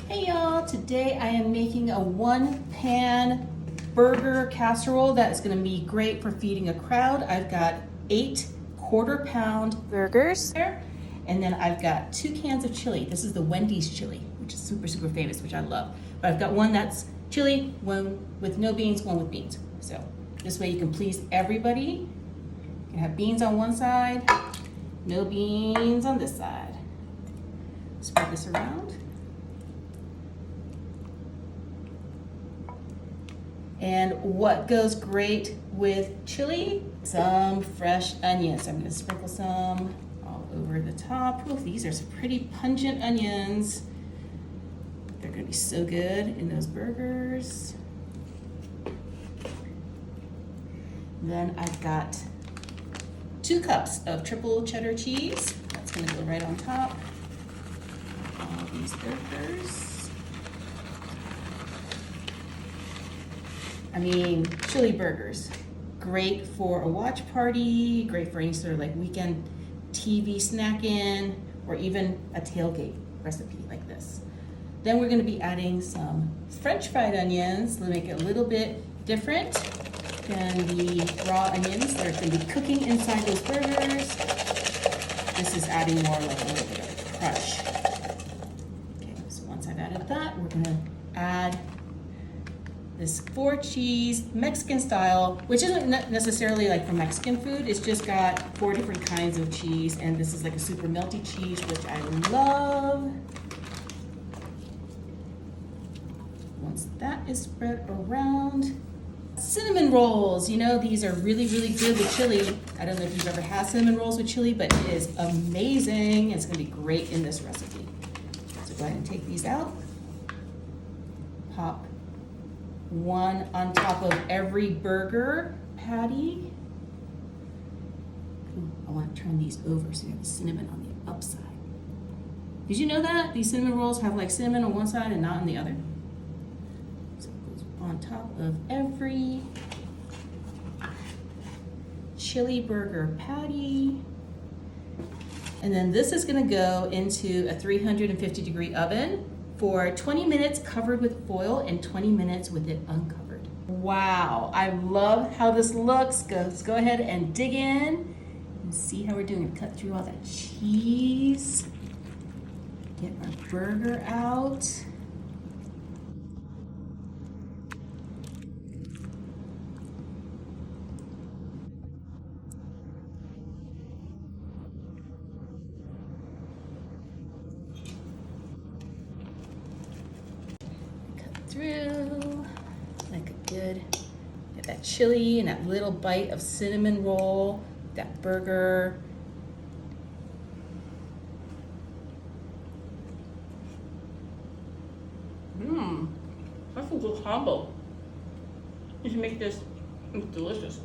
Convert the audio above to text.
Hey y'all, today I am making a one-pan burger casserole that is gonna be great for feeding a crowd. I've got 8 quarter-pound burgers there, and then I've got 2 cans of chili. This is the Wendy's chili, which is super, super famous, which I love. But I've got one that's chili, one with no beans, one with beans. So this way you can please everybody. You can have beans on one side, no beans on this side. Spread this around. And what goes great with chili? Some fresh onions. I'm gonna sprinkle some all over the top. Ooh, these are some pretty pungent onions. They're gonna be so good in those burgers. Then I've got 2 cups of triple cheddar cheese. That's gonna go right on top of all these burgers. I mean, chili burgers, great for a watch party, great for any sort of like weekend TV snack-in, or even a tailgate recipe like this. Then we're gonna be adding some French fried onions to make it a little bit different than the raw onions that are gonna be cooking inside those burgers. This is adding more like a little bit of crunch. Okay, so once I've added that, we're gonna add this 4 cheese Mexican style, which isn't necessarily like from Mexican food. It's just got 4 different kinds of cheese, and this is like a super melty cheese, which I love. Once that is spread around, cinnamon rolls. You know, these are really, really good with chili. I don't know if you've ever had cinnamon rolls with chili, but it is amazing. It's gonna be great in this recipe. So go ahead and take these out. Pop one on top of every burger patty. Ooh, I want to turn these over so you have the cinnamon on the upside. Did you know that these cinnamon rolls have like cinnamon on one side and not on the other? So it goes on top of every chili burger patty. And then this is going to go into a 350-degree oven for 20 minutes covered with foil and 20 minutes with it uncovered. Wow, I love how this looks. Let's go ahead and dig in and see how we're doing. Cut through all that cheese. Get our burger out. Through like a good, get that chili and that little bite of cinnamon roll, that burger. That's a good combo. You should make this. It's delicious.